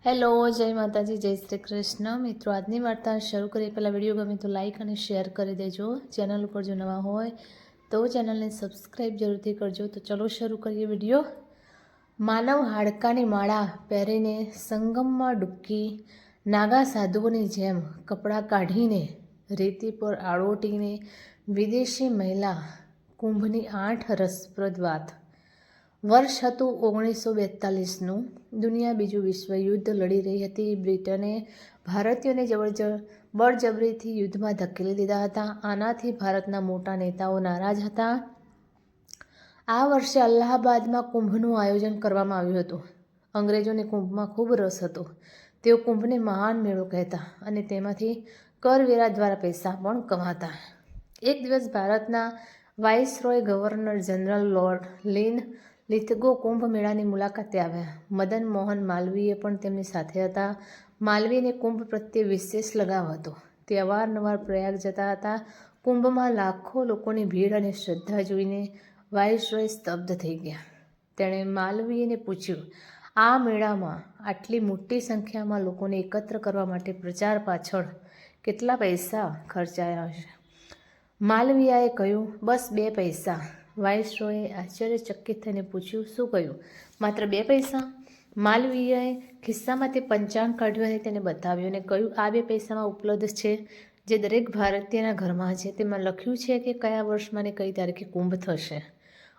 Hello, જય માતાજી, જય શ્રી કૃષ્ણ. મિત્રો, આજની વાર્તા શરૂ કરીએ પહેલાં વિડીયો ગમે તો લાઇક અને શેર કરી દેજો. ચેનલ ઉપર જો નવા હોય તો ચેનલને સબસ્ક્રાઈબ જરૂરથી કરજો. તો ચલો શરૂ કરીએ વિડીયો. માનવ હાડકાની માળા પહેરીને સંગમમાં ડૂબકી નાગા સાધુઓની જેમ કપડાં કાઢીને રેતી પર આળોટીને વિદેશી મહિલા કુંભની 8 રસપ્રદ વાત. વર્ષ હતું 1942નું. દુનિયા બીજું વિશ્વયુદ્ધ લડી રહી હતી. બ્રિટને ભારતીયોને બળજબરીથી યુદ્ધમાં ધકેલી દીધા હતા. આનાથી ભારતના મોટા નેતાઓ નારાજ હતા. આ વર્ષે અલ્હાબાદમાં કુંભનું આયોજન કરવામાં આવ્યું હતું. અંગ્રેજોને કુંભમાં ખૂબ રસ હતો. તેઓ કુંભને મહાન મેળો કહેતા અને તેમાંથી કરવેરા દ્વારા પૈસા પણ કમાતા. એક દિવસ ભારતના viceroy governor general Lord Lithgow Kumbh મેળાની મુલાકાતે આવ્યા. મદન મોહન માલવીય પણ તેમની સાથે હતા. માલવીયને કુંભ પ્રત્યે વિશેષ લગાવ હતો. તે અવારનવાર પ્રયાગ જતા હતા. કુંભમાં લાખો લોકોની ભીડ અને શ્રદ્ધા જોઈને વાઇસરોય સ્તબ્ધ થઈ ગયા. તેણે માલવીયને પૂછ્યું, આ મેળામાં આટલી મોટી સંખ્યામાં લોકોને એકત્ર કરવા માટે પ્રચાર પાછળ કેટલા પૈસા ખર્ચાયા હશે? માલવીયાએ કહ્યું, બસ 2 પૈસા. વાઇસરોયે આશ્ચર્યચકિત થઈને પૂછ્યું, શું કહ્યું? માત્ર 2 પૈસા? માલવીયાએ ખિસ્સામાંથી પંચાંગ કાઢ્યું અને તેને બતાવ્યું અને કહ્યું, આ 2 પૈસામાં ઉપલબ્ધ છે, જે દરેક ભારતીયના ઘરમાં છે. તેમાં લખ્યું છે કે કયા વર્ષમાં ને કઈ તારીખે કુંભ થશે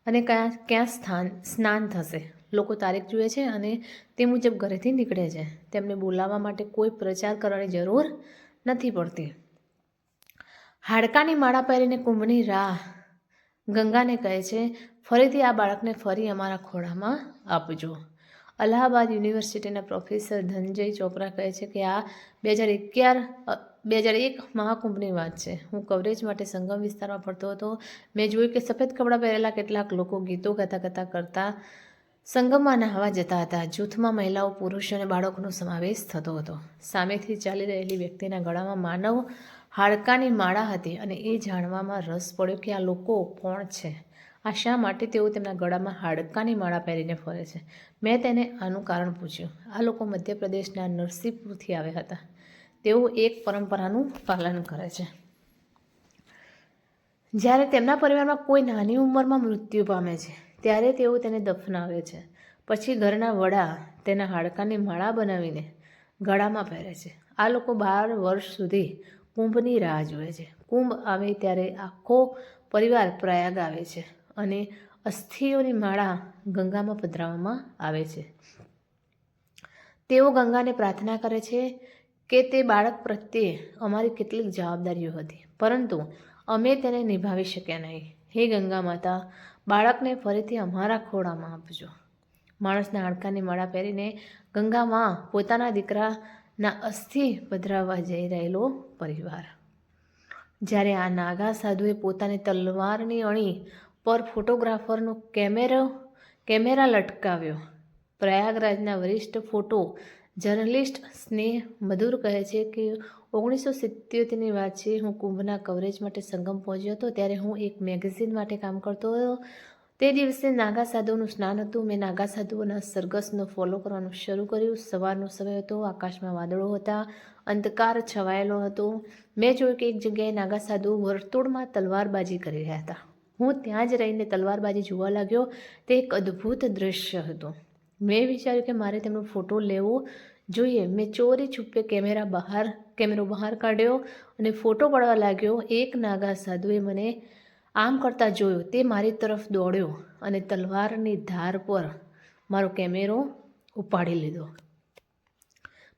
અને ક્યાં સ્નાન થશે. લોકો તારીખ જુએ છે અને તે મુજબ ઘરેથી નીકળે છે. તેમને બોલાવવા માટે કોઈ પ્રચાર કરવાની જરૂર નથી પડતી. હાડકાની માળા પહેરીને કુંભની રાહ ગંગાને કહે છે, ફરીથી આ બાળકને ફરી અમારા ખોળામાં આપજો. અલ્હાબાદ યુનિવર્સિટીના પ્રોફેસર ધનંજય ચોપરા કહે છે કે આ 2001 મહાકુંભની વાત છે. હું કવરેજ માટે સંગમ વિસ્તારમાં ફરતો હતો. મેં જોયું કે સફેદ કપડાં પહેરેલા કેટલાક લોકો ગીતો ગાતા કરતા સંગમમાં નહાવા જતા હતા. જૂથમાં મહિલાઓ, પુરુષો અને બાળકોનો સમાવેશ થતો હતો. સામેથી ચાલી રહેલી વ્યક્તિના ગળામાં માનવ હાડકાની માળા હતી અને એ જાણવામાં રસ પડ્યો કે આ લોકો કોણ છે. આ શા માટે તેઓ તેમના ગળામાં હાડકાની માળા પહેરીને ફરે છે? મેં તેને આનું કારણ પૂછ્યું. આ લોકો મધ્યપ્રદેશના નરસિંહપુરથી આવ્યા હતા. તેઓ એક પરંપરાનું પાલન કરે છે. જ્યારે તેમના પરિવારમાં કોઈ નાની ઉંમરમાં મૃત્યુ પામે છે ત્યારે તેઓ તેને દફનાવે છે. પછી ઘરના વડા તેના હાડકાની માળા બનાવીને ગળામાં પહેરે છે. આ લોકો 12 વર્ષ સુધી કુંભની રાહ જુએ છે. કુંભ આવે ત્યારે આખો પરિવાર પ્રયાગ આવે છે અને અસ્થિઓની માળા ગંગામાં પધરાવવામાં આવે છે. તેઓ ગંગાને પ્રાર્થના કરે છે કે તે બાળક પ્રત્યે અમારી કેટલીક જવાબદારીઓ હતી, પરંતુ અમે તેને નિભાવી શક્યા નહીં. હે ગંગા માતા, બાળકને ફરીથી અમારા ખોળામાં આપજો. માણસના હાડકાની માળા પહેરીને ગંગામાં પોતાના દીકરાના અસ્થિ પધરાવવા જઈ રહેલો પરિવાર. જ્યારે આ નાગા સાધુએ પોતાની તલવારની અણી પર ફોટોગ્રાફરનો કેમેરા લટકાવ્યો. પ્રયાગરાજના વરિષ્ઠ ફોટો જર્નલિસ્ટ સ્નેહ મધુર કહે છે કે 1977ની વાત છે. હું કુંભના કવરેજ માટે સંગમ પહોંચ્યો હતો. ત્યારે હું એક મેગેઝિન માટે કામ કરતો હતો. તે દિવસે નાગા સાધુઓનું સ્નાન હતું. મેં નાગા સાધુઓના સરઘસનો ફોલો કરવાનું શરૂ કર્યું. સવારનો સમય હતો. આકાશમાં વાદળો હતા. અંધકાર છવાયેલો હતો. મેં જોયું કે એક જગ્યાએ નાગા સાધુઓ વર્તુળમાં તલવારબાજી કરી રહ્યા હતા. હું ત્યાં જ રહીને તલવારબાજી જોવા લાગ્યો. તે એક અદ્ભુત દૃશ્ય હતું. મેં વિચાર્યું કે મારે તેમનો ફોટો લેવો જોઈએ. મેં ચોરી છુપે કેમેરો બહાર કાઢ્યો અને ફોટો પાડવા લાગ્યો. એક નાગા સાધુએ મને આમ કરતા જોયો. તે મારી તરફ દોડ્યો અને તલવારની ધાર પર મારો કેમેરો ઉપાડી લીધો.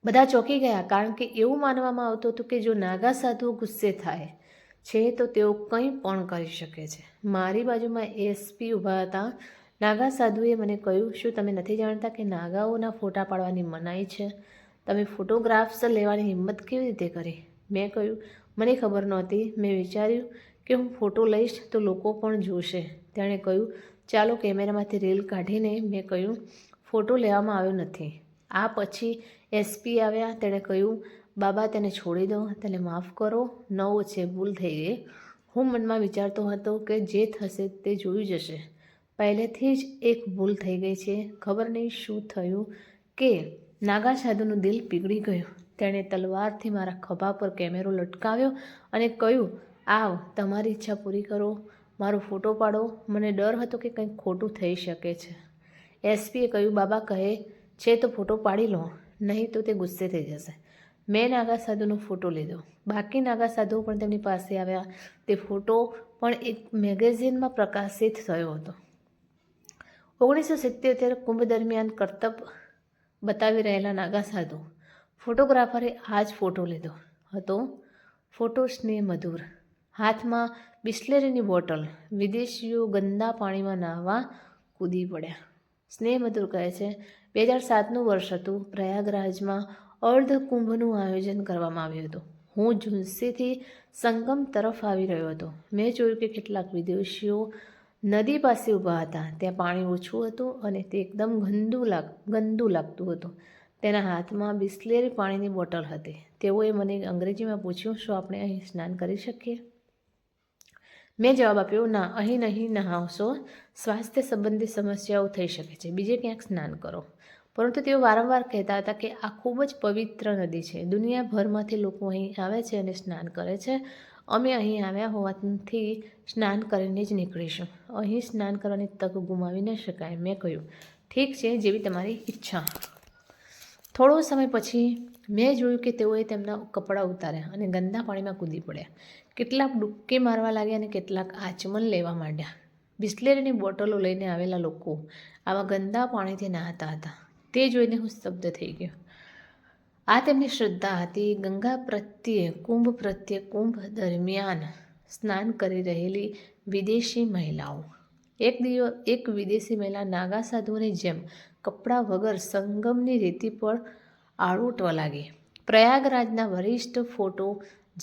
બધા ચોંકી ગયા, કારણ કે એવું માનવામાં આવતું હતું કે જો નાગા સાધુઓ ગુસ્સે થાય છે તો તેઓ કંઈ પણ કરી શકે છે. મારી બાજુમાં એસપી ઊભા હતા. નાગા સાધુએ મને કહ્યું, શું તમે નથી જાણતા કે નાગાઓના ફોટા પાડવાની મનાઈ છે? તમે ફોટોગ્રાફ્સ લેવાની હિંમત કેવી રીતે કરી? મેં કહ્યું, મને ખબર નહોતી. મેં વિચાર્યું કે હું ફોટો લઈશ તો લોકો પણ જોશે. તેણે કહ્યું, ચાલો કેમેરામાંથી રીલ કાઢીને મેં કહ્યું, ફોટો લેવામાં આવ્યો નથી. આ પછી એસપી આવ્યા. તેણે કહ્યું, બાબા તેને છોડી દો, તેને માફ કરો, નવો છે, ભૂલ થઈ ગઈ. હું મનમાં વિચારતો હતો કે જે થશે તે જોયું જશે. પહેલેથી જ એક ભૂલ થઈ ગઈ છે. ખબર નહીં શું થયું કે નાગા સાધુનું દિલ પીગળી ગયું. તેણે તલવારથી મારા ખભા પર કેમેરો લટકાવ્યો અને કહ્યું, આવ, તમારી ઈચ્છા પૂરી કરો, મારો ફોટો પાડો. મને ડર હતો કે કંઈક ખોટું થઈ શકે છે. એસપીએ કહ્યું, બાબા કહે છે તો ફોટો પાડી લો, નહીં તો તે ગુસ્સે થઈ જશે. મેં નાગા સાધુનો ફોટો લીધો. બાકી નાગા સાધુઓ પણ તેમની પાસે આવ્યા. તે ફોટો પણ એક મેગેઝિનમાં પ્રકાશિત થયો હતો. 1977 કુંભ દરમિયાન કરતબ બતાવી રહેલા નાગા સાધુ ફોટોગ્રાફરે આ જ ફોટો લીધો હતો. ફોટો સ્નેહ મધુર, હાથમાં બિસ્લેરીની બોટલ. વિદેશીઓ ગંદા પાણીમાં નાહવા કૂદી પડ્યા. સ્નેહ મધુર કહે છે, 2007નું વર્ષ હતું. પ્રયાગરાજમાં અર્ધ કુંભનું આયોજન કરવામાં આવ્યું હતું. હું ઝુંસીથી સંગમ તરફ આવી રહ્યો હતો. મેં જોયું કે કેટલાક વિદેશીઓ નદી પાસે ઊભા હતા. ત્યાં પાણી ઓછું હતું અને તે એકદમ ગંદુ લાગતું હતું. તેના હાથમાં બિસ્લેરી પાણીની બોટલ હતી. તેઓએ મને અંગ્રેજીમાં પૂછ્યું, શું આપણે અહીં સ્નાન કરી શકીએ? મેં જવાબ આપ્યો, ના, અહીં નહીં નહાવશો. સ્વાસ્થ્ય સંબંધી સમસ્યાઓ થઈ શકે છે. બીજે ક્યાંક સ્નાન કરો. પરંતુ તેઓ વારંવાર કહેતા હતા કે આ ખૂબ જ પવિત્ર નદી છે. દુનિયાભરમાંથી લોકો અહીં આવે છે અને સ્નાન કરે છે. અમે અહીં આવ્યા હોવાથી સ્નાન કરીને જ નીકળીશું. અહીં સ્નાન કરવાની તક ગુમાવી ન શકાય. મેં કહ્યું, ઠીક છે, જેવી તમારી ઈચ્છા. થોડો સમય પછી મેં જોયું કે તેઓએ તેમના કપડાં ઉતાર્યા અને ગંદા પાણીમાં કૂદી પડ્યા. કેટલાક ડૂબકી મારવા લાગ્યા અને કેટલાક આચમન લેવા માંડ્યા. બિસ્લેરીની બોટલો લઈને આવેલા લોકો આવા ગંદા પાણીથી નહાતા હતા. તે જોઈને હું સ્તબ્ધ થઈ ગયો. આ તેમની શ્રદ્ધા હતી ગંગા પ્રત્યે, કુંભ દરમિયાન સ્નાન કરી રહેલી વિદેશી મહિલાઓ. એક વિદેશી મહિલા નાગા સાધુઓની જેમ કપડાં વગર સંગમની રેતી પર આળોટવા લાગી. પ્રયાગરાજના વરિષ્ઠ ફોટો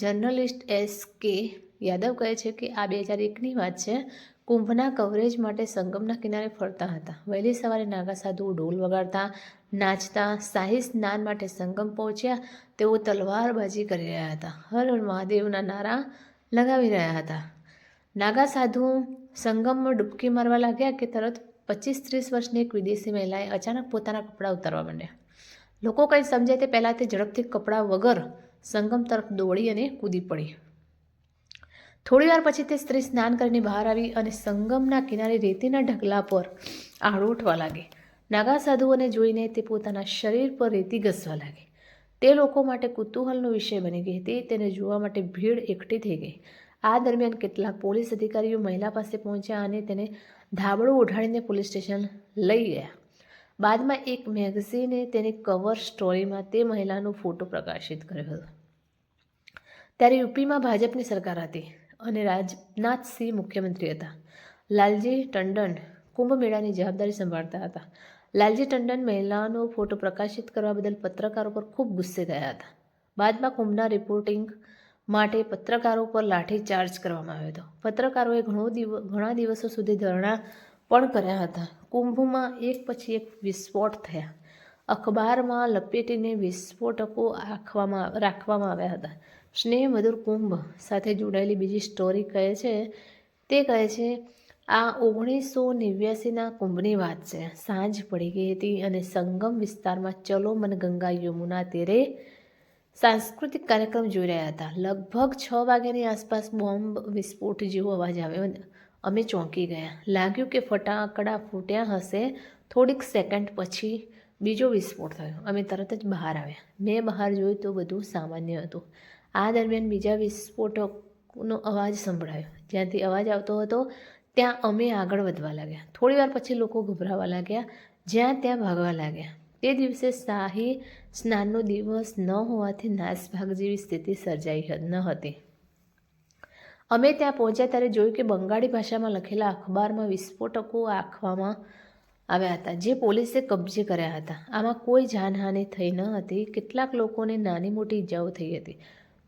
જર્નલિસ્ટ S.K. યાદવ કહે છે કે આ 2001ની વાત છે. કુંભના કવરેજ માટે સંગમના કિનારે ફરતા હતા. વહેલી સવારે નાગા સાધુઓ ઢોલ વગાડતા, નાચતા. શાહી સ્નાન માટે સંગમ પહોંચ્યા. તેઓ તલવારબાજી કરી રહ્યા હતા, હર હર મહાદેવના નારા લગાવી રહ્યા હતા. નાગા સાધુ સંગમમાં ડૂબકી મારવા લાગ્યા કે તરત 25-30 વર્ષની એક વિદેશી મહિલાએ અચાનક પોતાના કપડાં ઉતારવા માંડ્યા. લોકો કંઈ સમજે તે પહેલાં તે ઝડપથી કપડાં વગર સંગમ તરફ દોડી અને કૂદી પડી. થોડીવાર પછી તે સ્ત્રી સ્નાન કરીને બહાર આવી અને સંગમના કિનારે રેતીના ઢગલા પર આળોટવા લાગી. નાગા સાધુઓને જોઈને તે પોતાના શરીર પર રેતી ઘસવા લાગી. તે લોકો માટે કુતૂહલનો વિષય બની ગઈ હતી. તેને જોવા માટે ભીડ એકઠી થઈ ગઈ. આ દરમિયાન કેટલાક પોલીસ અધિકારીઓ મહિલા પાસે પહોંચ્યા અને તેને ધાબળો ઉઠાડીને પોલીસ સ્ટેશન લઈ ગયા. બાદમાં એક મેગેઝિને તેની કવર સ્ટોરીમાં તે મહિલાનો ફોટો પ્રકાશિત કર્યો હતો. ત્યારે યુપીમાં ભાજપની સરકાર હતી અને રાજનાથસિંહ મુખ્યમંત્રી હતા. લાલજી ટંડન કુંભ મેળાની જવાબદારી સંભાળતા હતા. લાલજી ટંડન મહિલાનો ફોટો પ્રકાશિત કરવા બદલ પત્રકારો પર ખૂબ ગુસ્સે થયા હતા. બાદમાં કુંભના રિપોર્ટિંગ માટે પત્રકારો પર લાઠીચાર્જ કરવામાં આવ્યો હતો. પત્રકારોએ ઘણા દિવસો સુધી ધરણા પણ કર્યા હતા. કુંભમાં એક પછી એક વિસ્ફોટ થયા. અખબારમાં લપેટીને વિસ્ફોટકો રાખવામાં આવ્યા હતા. સ્નેહ મધુર કુંભ સાથે જોડાયેલી બીજી સ્ટોરી કહે છે આ 1989ના કુંભની વાત છે. સાંજ પડી ગઈ હતી અને સંગમ વિસ્તારમાં ચલો મન ગંગા યમુના તીરે સાંસ્કૃતિક કાર્યક્રમ જોઈ રહ્યા હતા. લગભગ 6 વાગ્યાની આસપાસ બોમ્બ વિસ્ફોટ જેવો અવાજ આવ્યો. અમે ચોંકી ગયા. લાગ્યું કે ફટાકડા ફૂટ્યા હશે. થોડીક સેકન્ડ પછી બીજો વિસ્ફોટ થયો. અમે તરત જ બહાર આવ્યા. મેં બહાર જોયું તો બધું સામાન્ય હતું. આ દરમિયાન બીજા વિસ્ફોટનો અવાજ સંભળાયો. જ્યાંથી અવાજ આવતો હતો ત્યાં અમે આગળ વધવા લાગ્યા. થોડીવાર પછી લોકો ગભરાવા લાગ્યા, જ્યાં ત્યાં ભાગવા લાગ્યા. તે દિવસે શાહી સ્નાનનો દિવસ ન હોવાથી નાસભાગ જેવી સ્થિતિ સર્જાઈ ન હતી. અમે ત્યાં પહોંચ્યા ત્યારે જોયું કે બંગાળી ભાષામાં લખેલા અખબારમાં વિસ્ફોટકો આંકવામાં આવ્યા હતા, જે પોલીસે કબજે કર્યા હતા. આમાં કોઈ જાનહાનિ થઈ ન હતી. કેટલાક લોકોને નાની મોટી ઇજાઓ થઈ હતી.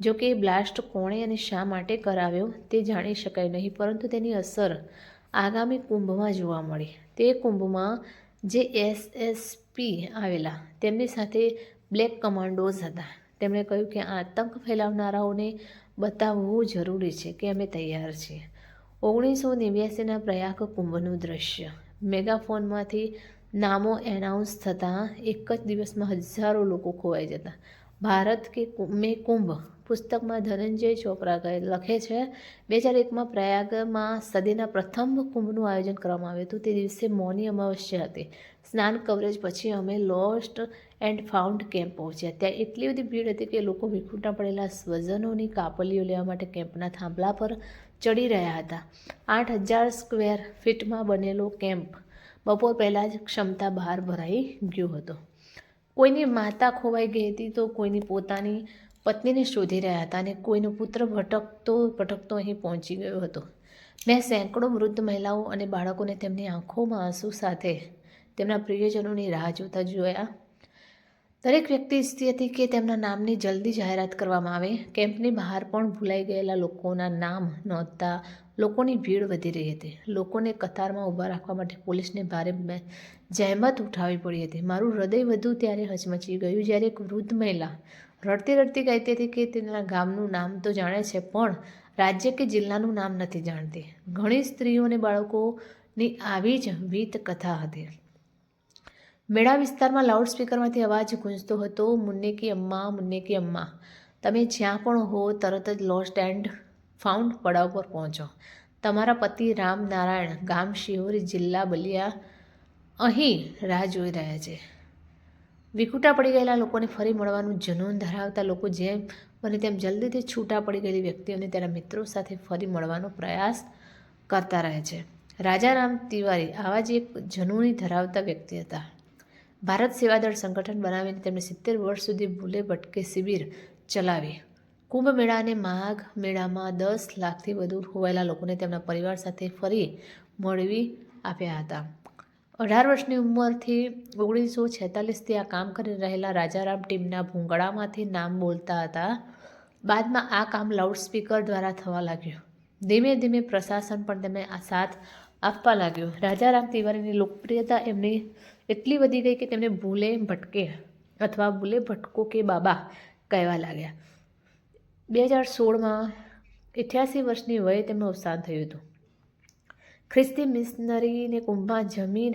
જો કે બ્લાસ્ટ કોણે અને શા માટે કરાવ્યો તે જાણી શકાય નહીં, પરંતુ તેની અસર આગામી કુંભમાં જોવા મળી. તે કુંભમાં જે SSP આવેલા તેમની સાથે બ્લેક કમાન્ડોઝ હતા. તેમણે કહ્યું કે આતંક ફેલાવનારાઓને બતાવવું જરૂરી છે કે અમે તૈયાર છીએ. 1989ના પ્રયાગ કુંભનું દ્રશ્ય. મેગાફોનમાંથી નામો એનાઉન્સ થતાં એક જ દિવસમાં હજારો લોકો ખોવાઈ જતા. ભારત કે મેં કુંભ પુસ્તકમાં ધનંજય ચોપરા લખે છે 2001માં પ્રયાગમાં સદીના પ્રથમ કુંભનું આયોજન કરવામાં આવ્યું હતું. તે દિવસે મૌની અમાવસ્યા હતી. સ્નાન કવરેજ પછી અમે લોસ્ટ એન્ડ ફાઉન્ડ કેમ્પ પહોંચ્યા. ત્યાં એટલી બધી ભીડ હતી કે લોકો વિખૂટા પડેલા સ્વજનોની કાપલીઓ લેવા માટે કેમ્પના થાંભલા પર ચડી રહ્યા હતા. 8,000 સ્ક્વેર ફીટમાં બનેલો કેમ્પ બપોર પહેલાં જ ક્ષમતા બહાર ભરાઈ ગયો હતો. કોઈની માતા ખોવાઈ ગઈ હતી તો કોઈની પોતાની પત્નીને શોધી રહ્યા હતા અને કોઈનો પુત્ર ભટકતો અહીં પહોંચી ગયો હતો. મેં સેંકડો વૃદ્ધ મહિલાઓ અને બાળકોને તેમની આંખોમાં આંસુ સાથે તેમના પ્રિયજનોની રાહ જોતા જોયા. દરેક વ્યક્તિ ઈચ્છતી હતી કે તેમના નામની જલ્દી જાહેરાત કરવામાં આવે. કેમ્પની બહાર પણ ભૂલાઈ ગયેલા લોકોના નામ નોંધતા લોકોની ભીડ વધી રહી હતી. લોકોને કતારમાં ઊભા રાખવા માટે પોલીસને ભારે જહેમત ઉઠાવવી પડી હતી. મારું હૃદય વધુ ત્યારે હચમચી ગયું જ્યારે એક વૃદ્ધ મહિલા રડતી રડતી કહેતી હતી કે તેના ગામનું નામ તો જાણે છે પણ રાજ્ય કે જિલ્લાનું નામ નથી જાણતી. ઘણી સ્ત્રીઓ અને બાળકોની આવી જ વીત કથા હતી. મેળા વિસ્તારમાં લાઉડસ્પીકરમાંથી અવાજ ગૂંજતો હતો, મુન્ને કી અમ્મા, તમે જ્યાં પણ હો તરત જ લોસ્ટ એન્ડ ફાઉન્ડ પડાવ પર પહોંચો. તમારા પતિ રામ નારાયણ, ગામ શિહોરી, જિલ્લા બલિયા અહીં રાહ જોઈ રહ્યા છે. વિખૂટા પડી ગયેલા લોકોને ફરી મળવાનું જનૂન ધરાવતા લોકો જેમ બને તેમ જલ્દીથી છૂટા પડી ગયેલી વ્યક્તિઓને તેના મિત્રો સાથે ફરી મળવાનો પ્રયાસ કરતા રહે છે. રાજારામ તિવારી આવા જ એક જનૂની ધરાવતા વ્યક્તિ હતા. ભારત સેવાદળ સંગઠન બનાવીને તેમણે 70 વર્ષ સુધી ભૂલે ભટકે શિબિર ચલાવી. કુંભ મેળા અને માઘ મેળામાં 10 લાખથી વધુ ખોવાયેલા લોકોને તેમના પરિવાર સાથે ફરી મળવી આપ્યા હતા. 18 વર્ષની ઉંમરથી 1946થી આ કામ કરી રહેલા રાજારામ ટીમના ભૂંગળામાંથી નામ બોલતા હતા. બાદમાં આ કામ લાઉડસ્પીકર દ્વારા થવા લાગ્યું. ધીમે ધીમે પ્રશાસન પણ તેમને આ સાથ આપવા લાગ્યું. રાજારામ તિવારીની લોકપ્રિયતા એમની એટલી વધી ગઈ કે તેમને ભૂલે ભટકે અથવા ભૂલે ભટકો કે બાબા કહેવા લાગ્યા. 2016માં 88 વર્ષની વયે તેમનું અવસાન થયું હતું. ખ્રિસ્તી મિશનરીને કુંભમાં જમીન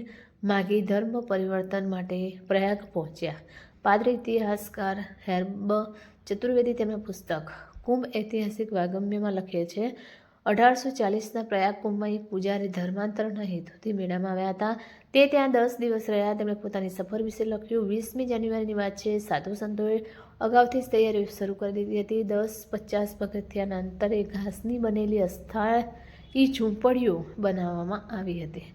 માગી ધર્મ પરિવર્તન માટે પ્રયાગ પહોંચ્યા. પાદરી ઇતિહાસકાર હેર્બ ચતુર્વેદી તેમના પુસ્તક કુંભ ઐતિહાસિક વાગમ્યમાં લખે છે 1840ના પ્રયાગ કુંભમાં એક પૂજારી ધર્માંતરના હેતુથી મેળામાં આવ્યા હતા. તે ત્યાં 10 દિવસ રહ્યા. તેમણે પોતાની સફર વિશે લખ્યું. 20મી જાન્યુઆરીની વાત છે. સાધુ સંતોએ અગાઉથી જ તૈયારીઓ શરૂ કરી દીધી હતી. 10-50 પગથિયાના અંતરે ઘાસની બનેલી અસ્થાયી ઝૂંપડીઓ બનાવવામાં આવી હતી.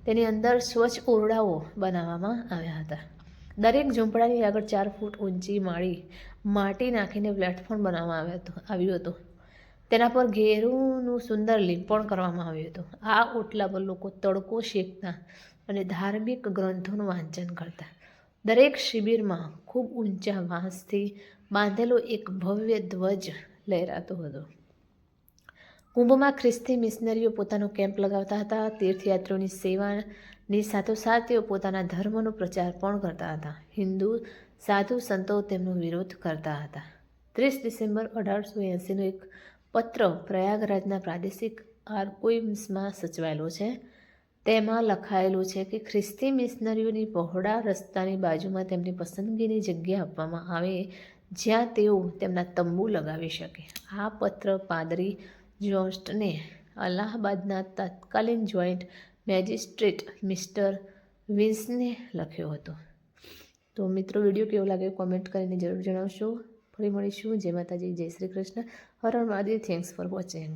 તેની અંદર સ્વચ્છ ઓરડાઓ બનાવવામાં આવ્યા હતા. દરેક ઝૂંપડાની આગળ 4 ફૂટ ઊંચી માટી નાખીને પ્લેટફોર્મ બનાવવામાં આવ્યું હતું. તેના પર ઘેરુનું સુંદર લીંપણ કરવામાં આવ્યું હતું. આ ઓટલા પર લોકો તડકો શેકતા અને ધાર્મિક ગ્રંથોનું વાંચન કરતા. દરેક શિબિરમાં ખૂબ ઊંચા વાંસથી બાંધેલો એક ભવ્ય ધ્વજ લહેરાતો હતો. કુંભમાં ખ્રિસ્તી મિશનરીઓ પોતાનો કેમ્પ લગાવતા હતા. તીર્થયાત્રીઓની સેવાની સાથોસાથ તેઓ પોતાના ધર્મનો પ્રચાર પણ કરતા હતા. હિન્દુ સાધુ સંતો તેમનો વિરોધ કરતા હતા. 30 ડિસેમ્બર 1880નો એક પત્ર પ્રયાગરાજના પ્રાદેશિક આર્કોઇવ્સમાં સચવાયેલો છે. તેમાં લખાયેલું છે કે ખ્રિસ્તી મિશનરીઓની પહોળા રસ્તાની બાજુમાં તેમની પસંદગીની જગ્યા આપવામાં આવે જ્યાં તેઓ તેમના તંબુ લગાવી શકે. આ પત્ર પાદરી જોન્સટને અલ્હાબાદના તત્કાલીન જોઈન્ટ મેજિસ્ટ્રેટ મિસ્ટર વિન્સને લખ્યો હતો. તો મિત્રો, વિડીયો કેવો લાગ્યો કોમેન્ટ કરીને જરૂર જણાવશો. ફરી મળીશું. જય માતાજી, જય શ્રી કૃષ્ણ, હર હર મહાદેવ. Thanks for watching.